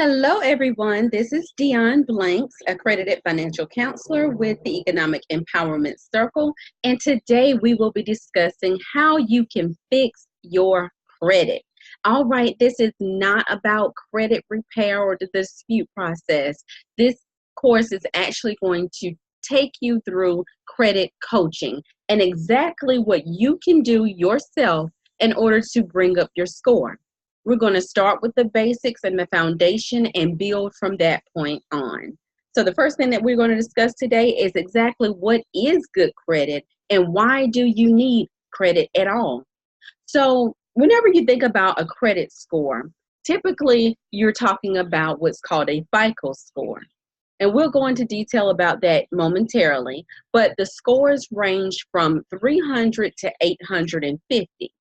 Hello, everyone. This is Dionne Blanks, accredited financial counselor with the Economic Empowerment Circle. And today we will be discussing how you can fix your credit. All right, this is not about credit repair or the dispute process. This course is actually going to take you through credit coaching and exactly what you can do yourself in order to bring up your score. We're going to start with the basics and the foundation and build from that point on. So the first thing that we're going to discuss today is exactly what is good credit and why do you need credit at all. So whenever you think about a credit score, typically you're talking about what's called a FICO score. And we'll go into detail about that momentarily, but the scores range from 300 to 850.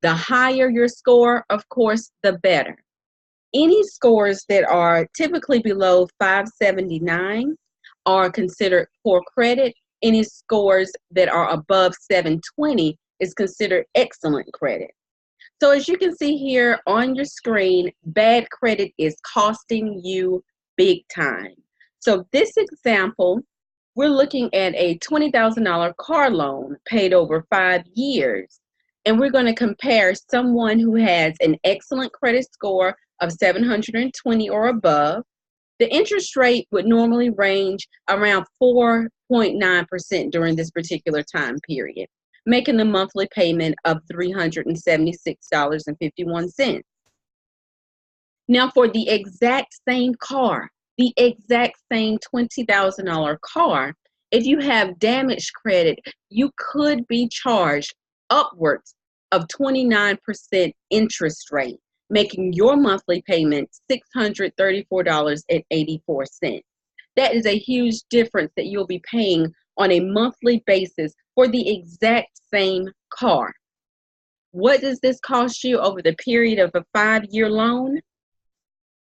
The higher your score, of course, the better. Any scores that are typically below 579 are considered poor credit. Any scores that are above 720 is considered excellent credit. So as you can see here on your screen, bad credit is costing you big time. So this example, we're looking at a $20,000 car loan paid over 5 years. And we're going to compare someone who has an excellent credit score of 720 or above. The interest rate would normally range around 4.9% during this particular time period, making the monthly payment of $376.51. Now, for the exact same car, the exact same $20,000 car, if you have damaged credit, you could be charged upwards of 29% interest rate, making your monthly payment $634.84. That is a huge difference that you'll be paying on a monthly basis for the exact same car. What does this cost you over the period of a 5-year loan?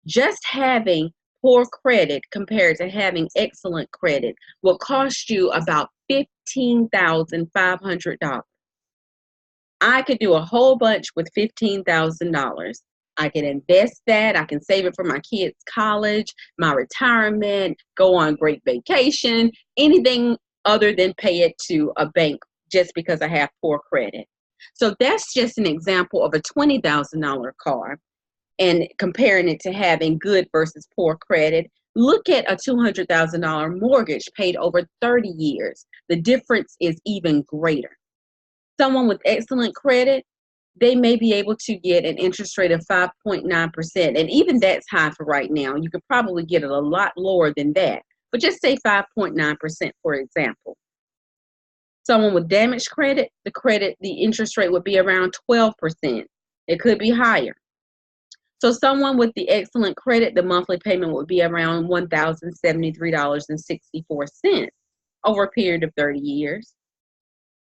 Just having poor credit compared to having excellent credit will cost you about $15,500. I could do a whole bunch with $15,000. I can invest that. I can save it for my kids' college, my retirement, go on great vacation, anything other than pay it to a bank just because I have poor credit. So that's just an example of a $20,000 car and comparing it to having good versus poor credit. Look at a $200,000 mortgage paid over 30 years. The difference is even greater. Someone with excellent credit, they may be able to get an interest rate of 5.9%. And even that's high for right now. You could probably get it a lot lower than that. But just say 5.9%, for example. Someone with damaged credit, the interest rate would be around 12%. It could be higher. So someone with the excellent credit, the monthly payment would be around $1,073.64 over a period of 30 years.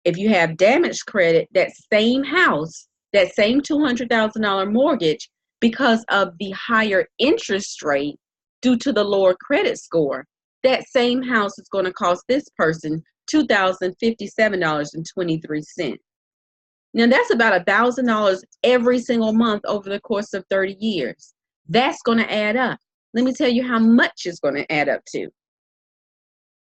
If you have damaged credit, that same house, that same $200,000 mortgage, because of the higher interest rate due to the lower credit score, that same house is going to cost this person $2,057.23. Now that's about $1,000 every single month over the course of 30 years. That's going to add up. Let me tell you how much it's going to add up to.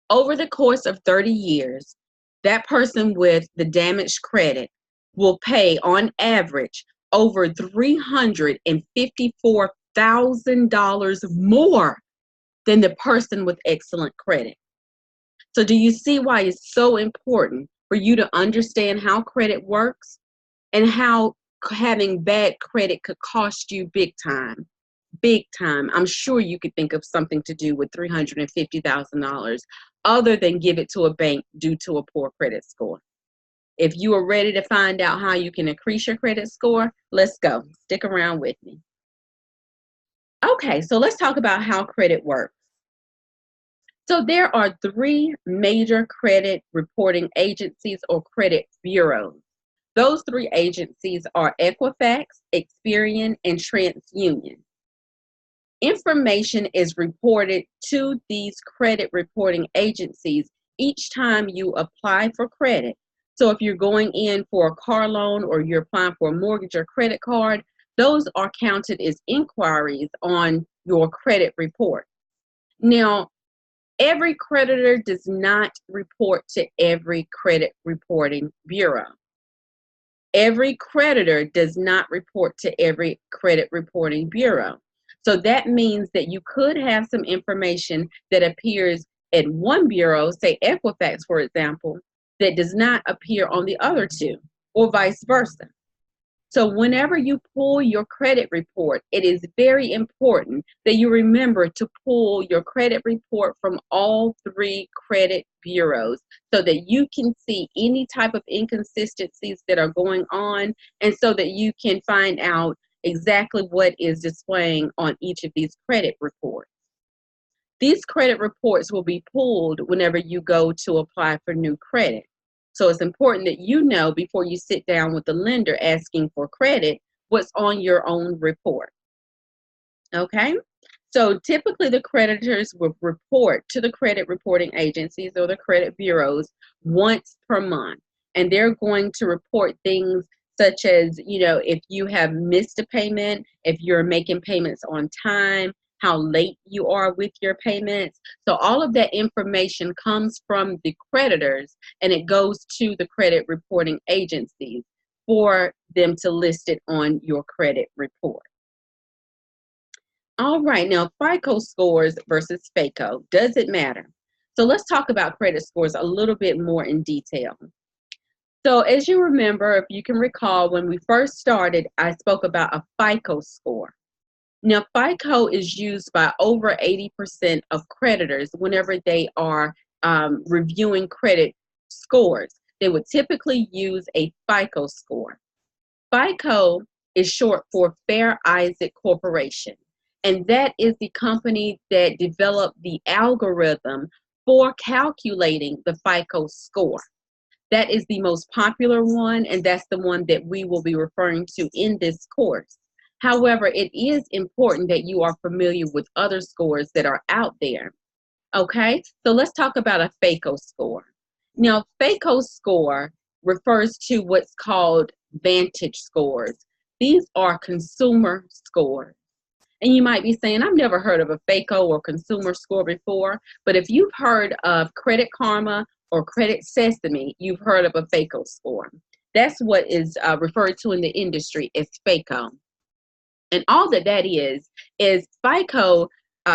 Over the course of 30 years, that person with the damaged credit will pay on average over $354,000 more than the person with excellent credit. So do you see why it's so important for you to understand how credit works and how having bad credit could cost you big time? Big time. I'm sure you could think of something to do with $350,000 other than give it to a bank due to a poor credit score. If you are ready to find out how you can increase your credit score, let's go. Stick around with me. Okay, so let's talk about how credit works. So there are 3 major credit reporting agencies or credit bureaus. Those 3 agencies are Equifax, Experian, and TransUnion. Information is reported to these credit reporting agencies each time you apply for credit. So if you're going in for a car loan or you're applying for a mortgage or credit card, those are counted as inquiries on your credit report. Now, every creditor does not report to every credit reporting bureau. Every creditor does not report to every credit reporting bureau. So that means that you could have some information that appears at one bureau, say Equifax, for example, that does not appear on the other two, or vice versa. So whenever you pull your credit report, it is very important that you remember to pull your credit report from all three credit bureaus so that you can see any type of inconsistencies that are going on, and so that you can find out exactly what is displaying on each of these credit reports. These credit reports will be pulled whenever you go to apply for new credit. So it's important that you know before you sit down with the lender asking for credit what's on your own report. Okay? So typically the creditors will report to the credit reporting agencies or the credit bureaus once per month. And they're going to report things such as, if you have missed a payment, if you're making payments on time, how late you are with your payments. So all of that information comes from the creditors and it goes to the credit reporting agencies for them to list it on your credit report. All right, now FICO scores versus FICO. Does it matter? So let's talk about credit scores a little bit more in detail. So as you remember, if you can recall, when we first started, I spoke about a FICO score. Now, FICO is used by over 80% of creditors whenever they are reviewing credit scores. They would typically use a FICO score. FICO is short for Fair Isaac Corporation, and that is the company that developed the algorithm for calculating the FICO score. That is the most popular one, and that's the one that we will be referring to in this course. However, it is important that you are familiar with other scores that are out there. Okay, so let's talk about a FICO score. Now, FICO score refers to what's called Vantage scores. These are consumer scores. And you might be saying, I've never heard of a FICO or consumer score before, but if you've heard of Credit Karma or Credit Sesame, you've heard of a FICO score. That's what is referred to in the industry as FICO. And all that is FICO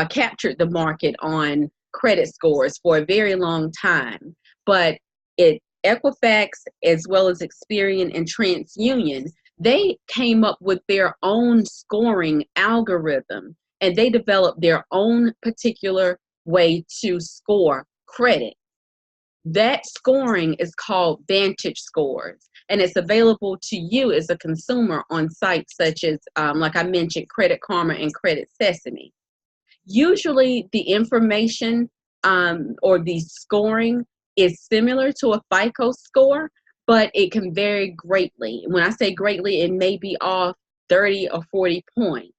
captured the market on credit scores for a very long time. But Equifax, as well as Experian and TransUnion, they came up with their own scoring algorithm, and they developed their own particular way to score credit. That scoring is called Vantage scores, and it's available to you as a consumer on sites such as, like I mentioned, Credit Karma and Credit Sesame. Usually the information or the scoring is similar to a FICO score, but it can vary greatly. When I say greatly, it may be off 30 or 40 points.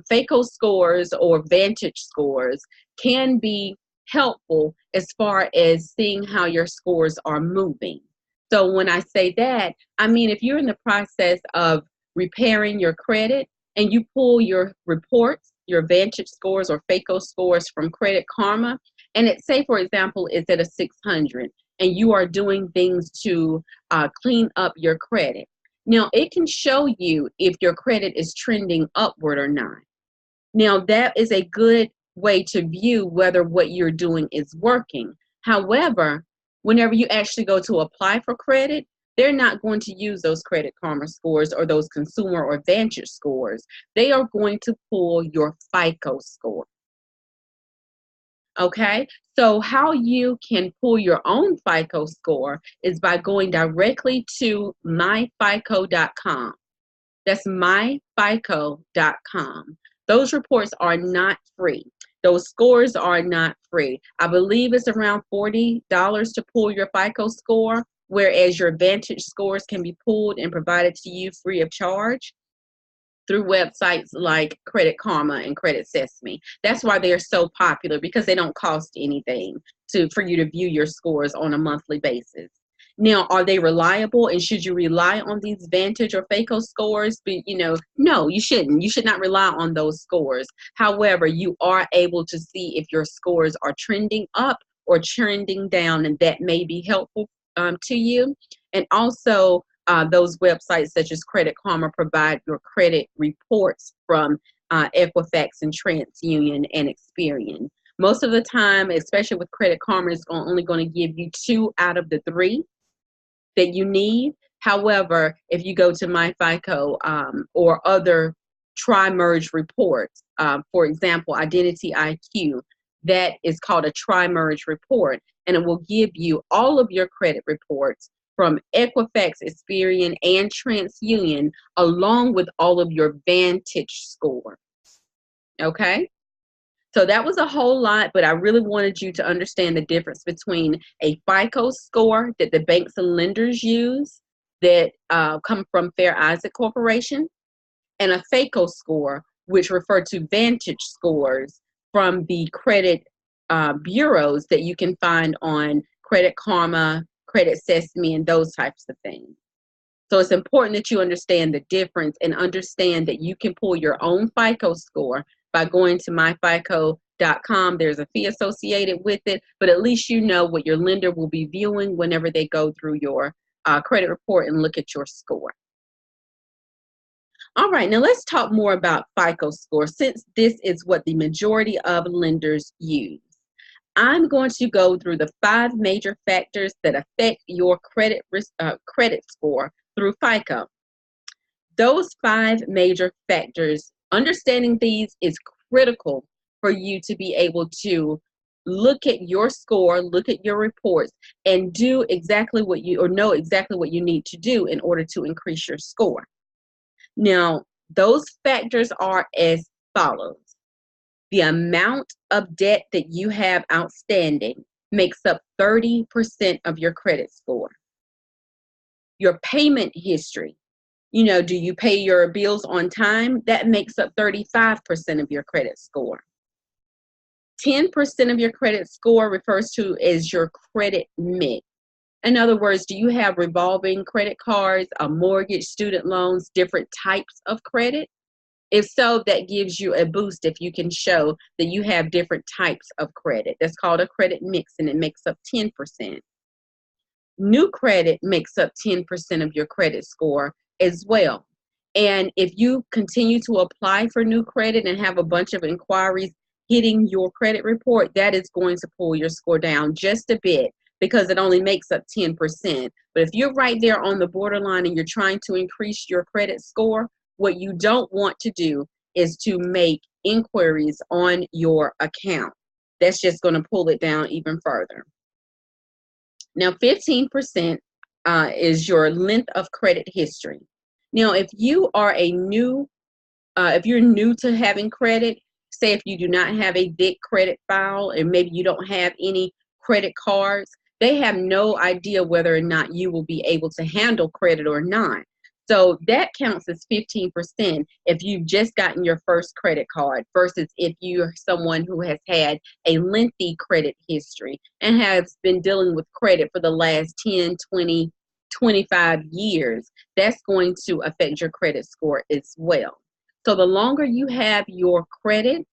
FICO scores or Vantage scores can be helpful as far as seeing how your scores are moving. So when I say that, I mean if you're in the process of repairing your credit and you pull your reports, your Vantage scores or FICO scores from Credit Karma, and it say, for example, it's at a 600, and you are doing things to clean up your credit. Now, it can show you if your credit is trending upward or not. Now, that is a good way to view whether what you're doing is working. However, whenever you actually go to apply for credit, they're not going to use those Credit Karma scores or those consumer or Vantage scores. They are going to pull your FICO score. Okay, so how you can pull your own FICO score is by going directly to myfico.com. That's myfico.com. Those reports are not free. Those scores are not free. I believe it's around $40 to pull your FICO score, whereas your Vantage scores can be pulled and provided to you free of charge through websites like Credit Karma and Credit Sesame. That's why they're so popular, because they don't cost anything for you to view your scores on a monthly basis. Now, are they reliable, and should you rely on these Vantage or FICO scores? But, no, you shouldn't. You should not rely on those scores. However, you are able to see if your scores are trending up or trending down, and that may be helpful to you. And also, those websites such as Credit Karma provide your credit reports from Equifax and TransUnion and Experian. Most of the time, especially with Credit Karma, it's only going to give you 2 out of the 3 that you need. However, if you go to MyFICO or other tri-merge reports, for example, Identity IQ, that is called a tri-merge report, and it will give you all of your credit reports from Equifax, Experian, and TransUnion, along with all of your Vantage score. Okay? So that was a whole lot, but I really wanted you to understand the difference between a FICO score that the banks and lenders use that come from Fair Isaac Corporation, and a FICO score, which refer to Vantage scores from the credit bureaus that you can find on Credit Karma, Credit Sesame, and those types of things. So it's important that you understand the difference and understand that you can pull your own FICO score by going to myfico.com. There's a fee associated with it, but at least you know what your lender will be viewing whenever they go through your credit report and look at your score. All right, now let's talk more about FICO score, since this is what the majority of lenders use. I'm going to go through the 5 major factors that affect your credit score through FICO. Those 5 major factors, understanding these is critical for you to be able to look at your score, look at your reports, and do exactly what you, or know exactly what you need to do in order to increase your score. Now, those factors are as follows. The amount of debt that you have outstanding makes up 30% of your credit score. Your payment history, do you pay your bills on time? That makes up 35% of your credit score. 10% of your credit score refers to as your credit mix. In other words, do you have revolving credit cards, a mortgage, student loans, different types of credit? If so, that gives you a boost if you can show that you have different types of credit. That's called a credit mix, and it makes up 10%. New credit makes up 10% of your credit score as well. And if you continue to apply for new credit and have a bunch of inquiries hitting your credit report, that is going to pull your score down just a bit, because it only makes up 10%. But if you're right there on the borderline and you're trying to increase your credit score, what you don't want to do is to make inquiries on your account. That's just going to pull it down even further. Now, 15% is your length of credit history. Now, if you are if you're new to having credit, say if you do not have a big credit file and maybe you don't have any credit cards, they have no idea whether or not you will be able to handle credit or not. So that counts as 15% if you've just gotten your first credit card versus if you're someone who has had a lengthy credit history and has been dealing with credit for the last 10, 20, 25 years. That's going to affect your credit score as well. So the longer you have your credit,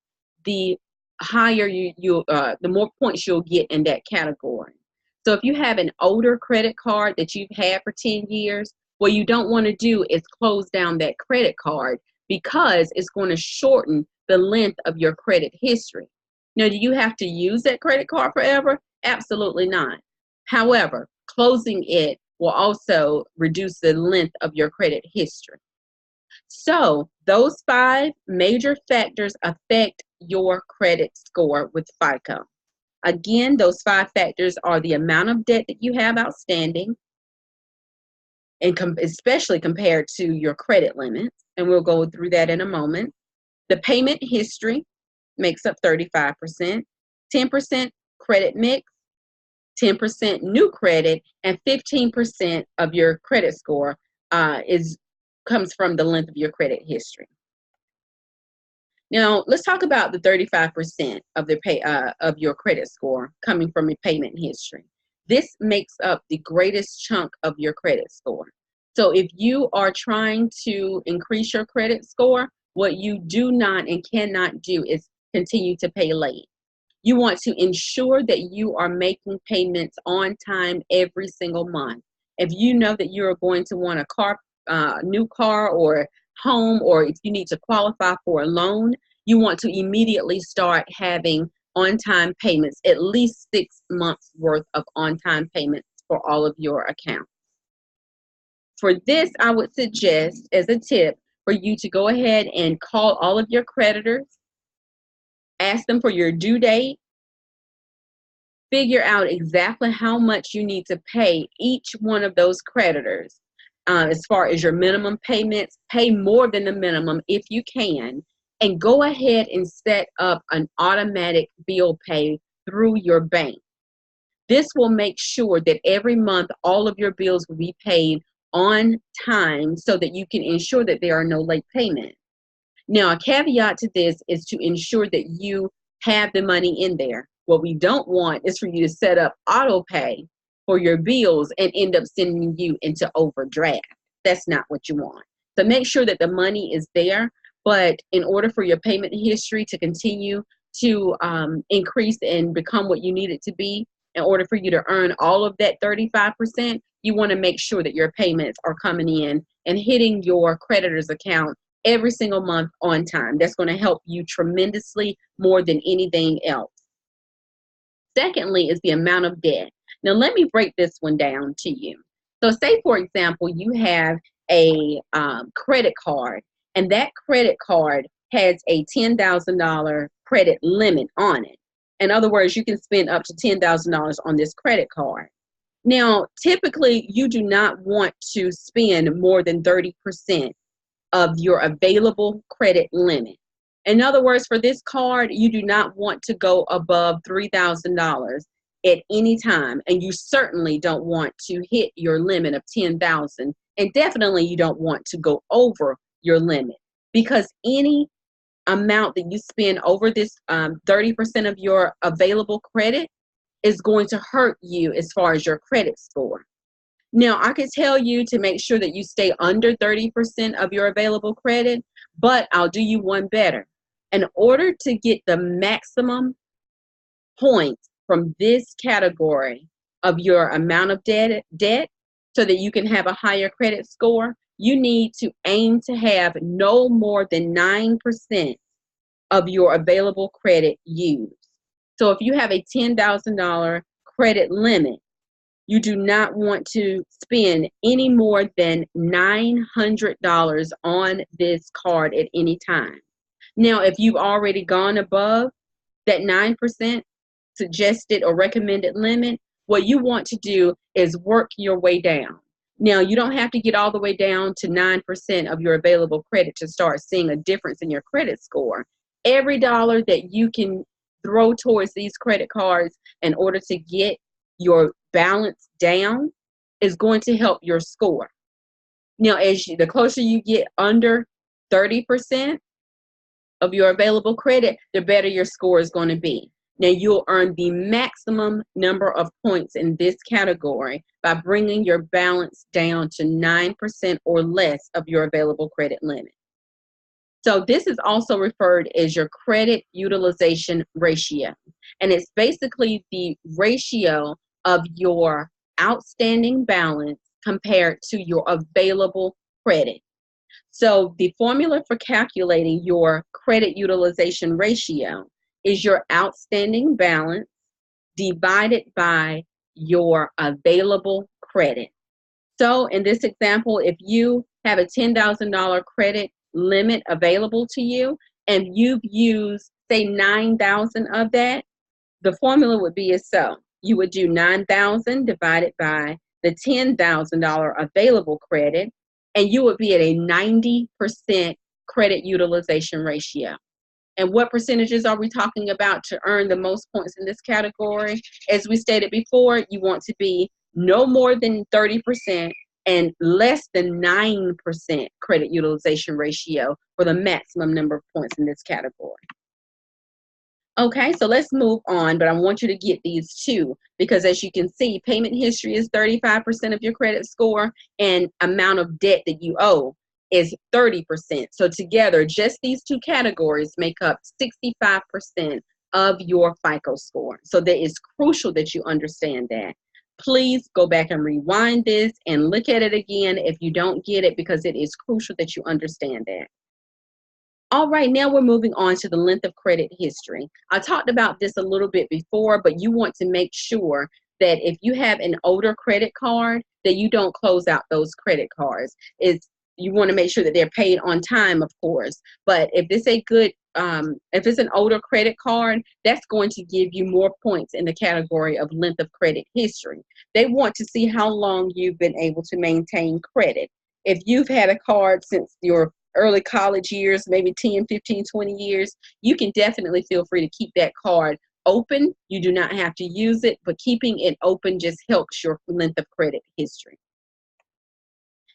the higher the more points you'll get in that category. So if you have an older credit card that you've had for 10 years, what you don't want to do is close down that credit card, because it's going to shorten the length of your credit history. Now, do you have to use that credit card forever? Absolutely not. However, closing it will also reduce the length of your credit history. So those 5 major factors affect your credit score with FICO. Again, those 5 factors are the amount of debt that you have outstanding, and especially compared to your credit limits, and we'll go through that in a moment. The payment history makes up 35%, 10% credit mix, 10% new credit, and 15% of your credit score comes from the length of your credit history. Now, let's talk about the 35% of your credit score coming from your payment history. This makes up the greatest chunk of your credit score. So if you are trying to increase your credit score, what you do not and cannot do is continue to pay late. You want to ensure that you are making payments on time every single month. If you know that you're going to want a new car or home, or if you need to qualify for a loan, you want to immediately start having on-time payments, at least 6 months worth of on-time payments for all of your accounts. For this, I would suggest as a tip for you to go ahead and call all of your creditors, ask them for your due date, figure out exactly how much you need to pay each one of those creditors. As far as your minimum payments, pay more than the minimum if you can, and go ahead and set up an automatic bill pay through your bank. This will make sure that every month all of your bills will be paid on time so that you can ensure that there are no late payments. Now, a caveat to this is to ensure that you have the money in there. What we don't want is for you to set up auto pay for your bills and end up sending you into overdraft. That's not what you want. So make sure that the money is there, but in order for your payment history to continue to increase and become what you need it to be, in order for you to earn all of that 35%, you want to make sure that your payments are coming in and hitting your creditor's account every single month on time. That's going to help you tremendously more than anything else. Secondly is the amount of debt. Now let me break this one down to you. So say, for example, you have a credit card, and that credit card has a $10,000 credit limit on it. In other words, you can spend up to $10,000 on this credit card. Now, typically, you do not want to spend more than 30% of your available credit limit. In other words, for this card, you do not want to go above $3,000 at any time, and you certainly don't want to hit your limit of $10,000, and definitely you don't want to go over your limit, because any amount that you spend over this 30% of your available credit is going to hurt you as far as your credit score. Now, I could tell you to make sure that you stay under 30% of your available credit, but I'll do you one better. In order to get the maximum points from this category of your amount of debt so that you can have a higher credit score, you need to aim to have no more than 9% of your available credit used. So if you have a $10,000 credit limit, you do not want to spend any more than $900 on this card at any time. Now, if you've already gone above that 9% suggested or recommended limit, what you want to do is work your way down. Now, you don't have to get all the way down to 9% of your available credit to start seeing a difference in your credit score. Every dollar that you can throw towards these credit cards in order to get your balance down is going to help your score. Now, the closer you get under 30% of your available credit, the better your score is going to be. Now, you'll earn the maximum number of points in this category by bringing your balance down to 9% or less of your available credit limit. So this is also referred as your credit utilization ratio. And it's basically the ratio of your outstanding balance compared to your available credit. So the formula for calculating your credit utilization ratio is your outstanding balance divided by your available credit. So in this example, if you have a $10,000 credit limit available to you and you've used, say, 9,000 of that, the formula would be as so. You would do 9,000 divided by the $10,000 available credit, and you would be at a 90% credit utilization ratio. And what percentages are we talking about to earn the most points in this category? As we stated before, you want to be no more than 30% and less than 9% credit utilization ratio for the maximum number of points in this category. Okay, so let's move on, but I want you to get these two because as you can see, payment history is 35% of your credit score and amount of debt that you owe is 30%. So together, just these two categories make up 65% of your FICO score. So that is crucial that you understand that. Please go back and rewind this and look at it again if you don't get it because it is crucial that you understand that. All right, now we're moving on to the length of credit history. I talked about this a little bit before, but you want to make sure that if you have an older credit card, that you don't close out those credit cards. You want to make sure that they're paid on time, of course. But if it's if it's an older credit card, that's going to give you more points in the category of length of credit history. They want to see how long you've been able to maintain credit. If you've had a card since your early college years, maybe 10, 15, 20 years, you can definitely feel free to keep that card open. You do not have to use it, but keeping it open just helps your length of credit history.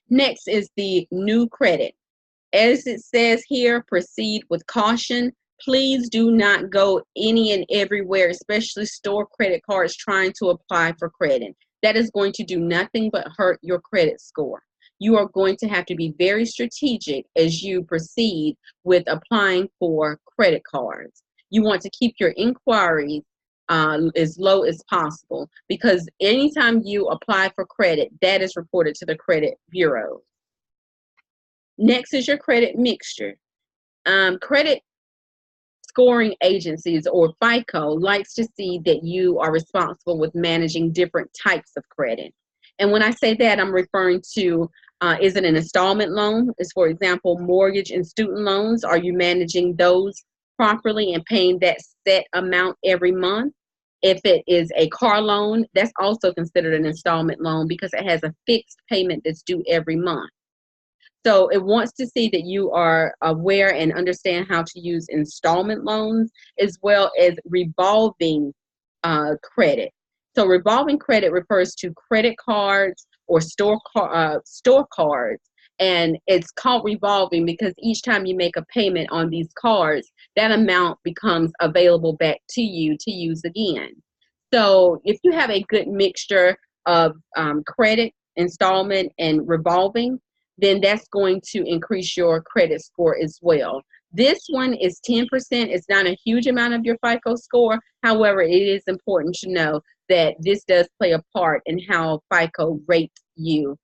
Next is the new credit. As it says here, proceed with caution. Please do not go any and everywhere, especially store credit cards trying to apply for credit. That is going to do nothing but hurt your credit score. You are going to have to be very strategic as you proceed with applying for credit cards. You want to keep your inquiries as low as possible because anytime you apply for credit, that is reported to the credit bureau. Next is your credit mixture. Credit scoring agencies or FICO likes to see that you are responsible with managing different types of credit. And when I say that, I'm referring to, is it an installment loan? Is, for example, mortgage and student loans. Are you managing those properly and paying that set amount every month? If it is a car loan, that's also considered an installment loan because it has a fixed payment that's due every month. So it wants to see that you are aware and understand how to use installment loans as well as revolving credit. So revolving credit refers to credit cards or store cards, and it's called revolving because each time you make a payment on these cards, that amount becomes available back to you to use again. So if you have a good mixture of credit, installment, and revolving, then that's going to increase your credit score as well. This one is 10%. It's not a huge amount of your FICO score. However, it is important to know that this does play a part in how FICO rates you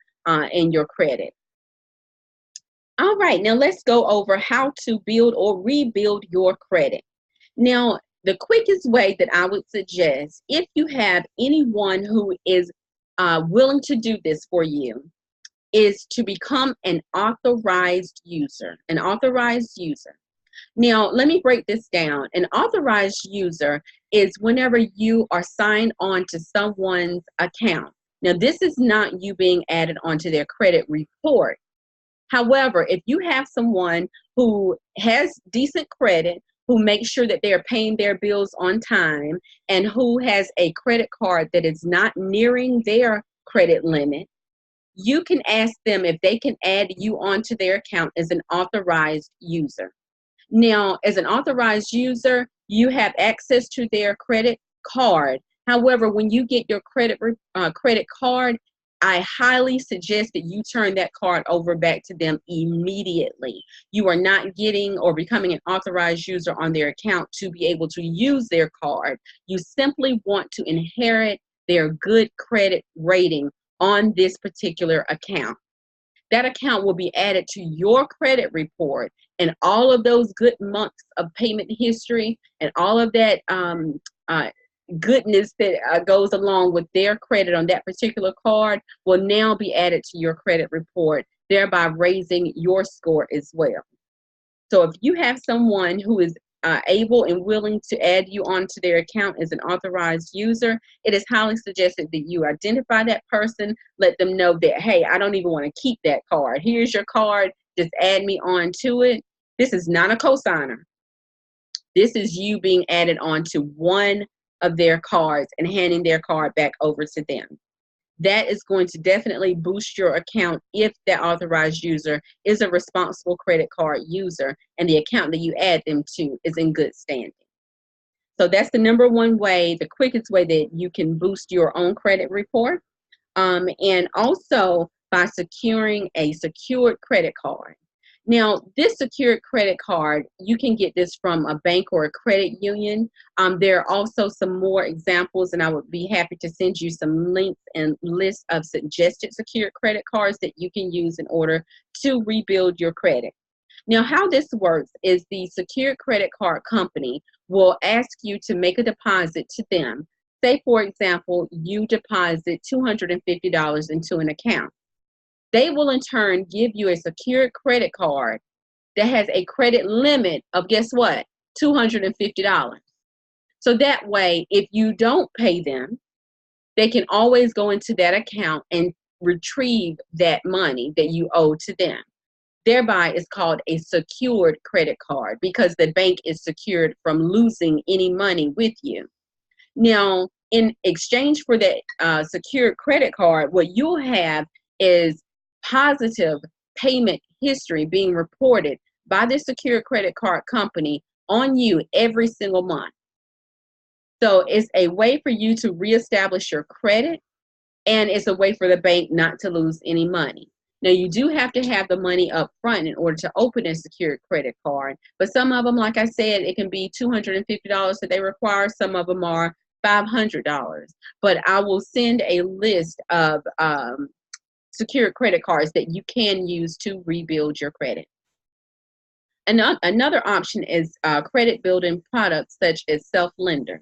in your credit. All right, now let's go over how to build or rebuild your credit. Now, the quickest way that I would suggest, if you have anyone who is willing to do this for you, is to become an authorized user. An authorized user. Now, let me break this down. An authorized user is whenever you are signed on to someone's account. Now, this is not you being added onto their credit report. However, if you have someone who has decent credit, who makes sure that they're paying their bills on time, and who has a credit card that is not nearing their credit limit, you can ask them if they can add you onto their account as an authorized user. Now, as an authorized user, you have access to their credit card. However, when you get your credit card, I highly suggest that you turn that card over back to them immediately. You are not getting or becoming an authorized user on their account to be able to use their card. You simply want to inherit their good credit rating on this particular account. That account will be added to your credit report, and all of those good months of payment history and all of that goodness that goes along with their credit on that particular card will now be added to your credit report, thereby raising your score as well. So if you have someone who is able and willing to add you onto their account as an authorized user, it is highly suggested that you identify that person, let them know that, hey, I don't even want to keep that card. Here's your card, just add me on to it. This is not a cosigner. This is you being added on to one of their cards and handing their card back over to them. That is going to definitely boost your account if that authorized user is a responsible credit card user and the account that you add them to is in good standing. So that's the number one way, the quickest way that you can boost your own credit report. And also by securing a secured credit card. Now, this secured credit card, you can get this from a bank or a credit union. There are also some more examples, and I would be happy to send you some links and lists of suggested secured credit cards that you can use in order to rebuild your credit. Now, how this works is the secured credit card company will ask you to make a deposit to them. Say, for example, you deposit $250 into an account. They will in turn give you a secured credit card that has a credit limit of, guess what, $250. So that way, if you don't pay them, they can always go into that account and retrieve that money that you owe to them. Thereby, it's called a secured credit card because the bank is secured from losing any money with you. Now, in exchange for that secured credit card, what you'll have is positive payment history being reported by the secured credit card company on you every single month. So it's a way for you to reestablish your credit, and it's a way for the bank not to lose any money. Now, you do have to have the money up front in order to open a secured credit card, but some of them, like I said, it can be $250 that they require. Some of them are $500, but I will send a list of secured credit cards that you can use to rebuild your credit. Another option is credit building products such as self-lender.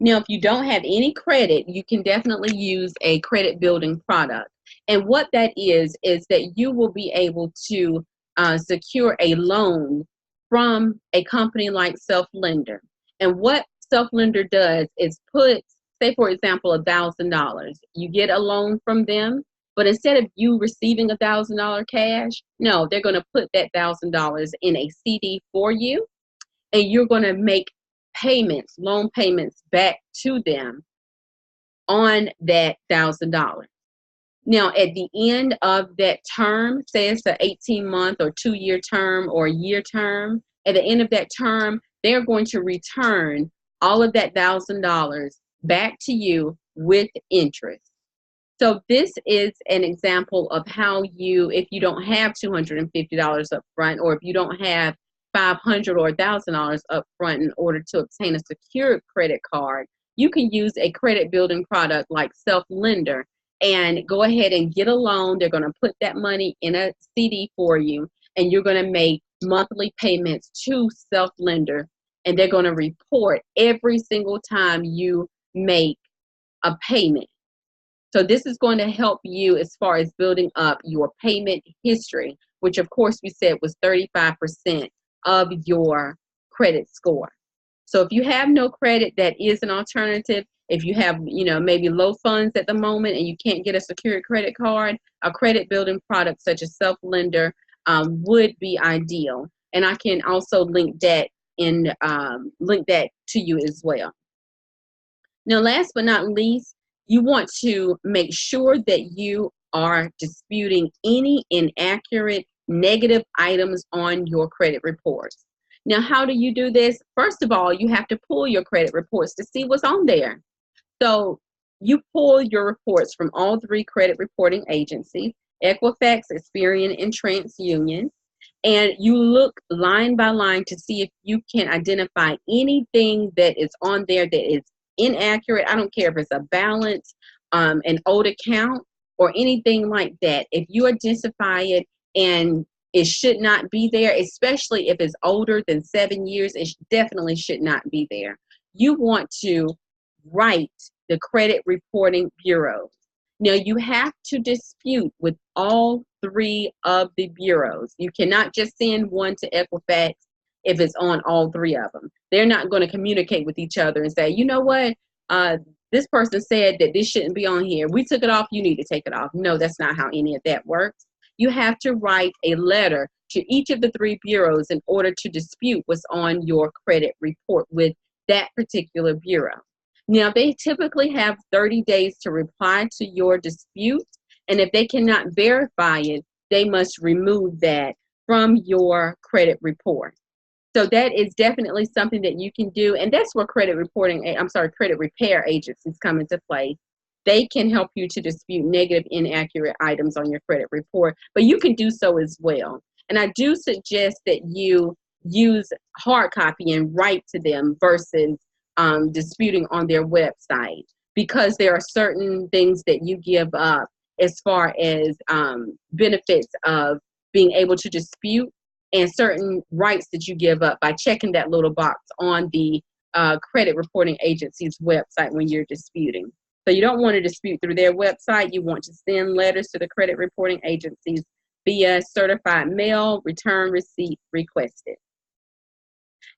Now, if you don't have any credit, you can definitely use a credit building product. And what that is that you will be able to secure a loan from a company like Self-Lender. And what Self-Lender does is put, say for example, $1,000. You get a loan from them, but instead of you receiving $1,000 cash, no, they're going to put that $1,000 in a CD for you, and you're going to make payments, loan payments back to them on that $1,000. Now, at the end of that term, say it's an 18-month or 2-year term or a year term, at the end of that term, they're going to return all of that $1,000 back to you with interest. So this is an example of how you, if you don't have $250 up front, or if you don't have $500 or $1,000 up front in order to obtain a secured credit card, you can use a credit building product like Self-Lender and go ahead and get a loan. They're going to put that money in a CD for you, and you're going to make monthly payments to Self-Lender, and they're going to report every single time you make a payment. So this is going to help you as far as building up your payment history, which of course we said was 35% of your credit score. So if you have no credit, that is an alternative. If you have, maybe low funds at the moment and you can't get a secured credit card, a credit building product such as Self-Lender would be ideal. And I can also link that to you as well. Now, last but not least, you want to make sure that you are disputing any inaccurate negative items on your credit reports. Now, how do you do this? First of all, you have to pull your credit reports to see what's on there. So you pull your reports from all 3 credit reporting agencies, Equifax, Experian, and TransUnion, and you look line by line to see if you can identify anything that is on there that is inaccurate. I don't care if it's a balance, an old account, or anything like that. If you identify it and it should not be there, especially if it's older than 7 years, it definitely should not be there. You want to write the credit reporting bureaus. Now, you have to dispute with all 3 of the bureaus. You cannot just send one to Equifax if it's on all 3 of them. They're not going to communicate with each other and say, you know what, this person said that this shouldn't be on here. We took it off, you need to take it off. No, that's not how any of that works. You have to write a letter to each of the 3 bureaus in order to dispute what's on your credit report with that particular bureau. Now, they typically have 30 days to reply to your dispute, and if they cannot verify it, they must remove that from your credit report. So that is definitely something that you can do. And that's where credit repair agencies come into play. They can help you to dispute negative, inaccurate items on your credit report, but you can do so as well. And I do suggest that you use hard copy and write to them versus disputing on their website, because there are certain things that you give up as far as benefits of being able to dispute, and certain rights that you give up by checking that little box on the credit reporting agency's website when you're disputing. So you don't want to dispute through their website. You want to send letters to the credit reporting agencies via certified mail, return receipt requested.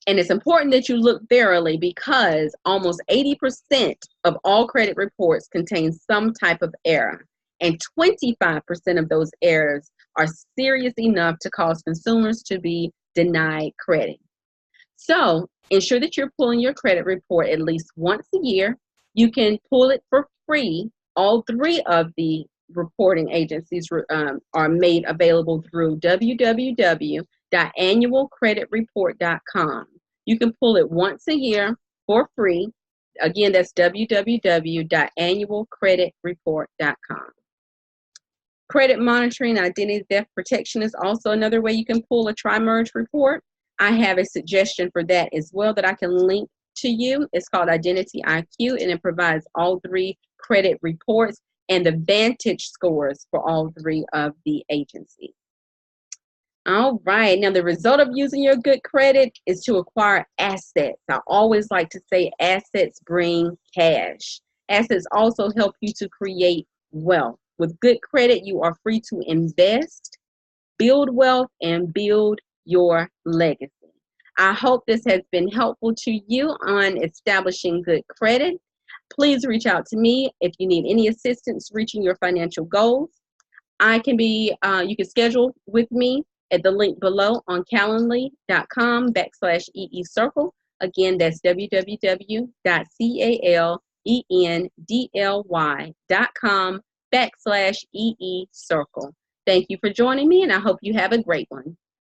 And it's important that you look thoroughly, because almost 80% of all credit reports contain some type of error, and 25% of those errors are serious enough to cause consumers to be denied credit. So ensure that you're pulling your credit report at least once a year. You can pull it for free. All three of the reporting agencies are made available through www.annualcreditreport.com. You can pull it once a year for free. Again, that's www.annualcreditreport.com. Credit monitoring, identity theft protection is also another way you can pull a tri-merge report. I have a suggestion for that as well that I can link to you. It's called Identity IQ, and it provides all three credit reports and the Vantage scores for all three of the agencies. All right, now the result of using your good credit is to acquire assets. I always like to say assets bring cash. Assets also help you to create wealth. With good credit, you are free to invest, build wealth, and build your legacy. I hope this has been helpful to you on establishing good credit. Please reach out to me if you need any assistance reaching your financial goals. You can schedule with me at the link below on calendly.com/EE-circle. Again, that's www.calendly.com/EE-circle. Thank you for joining me, and I hope you have a great one.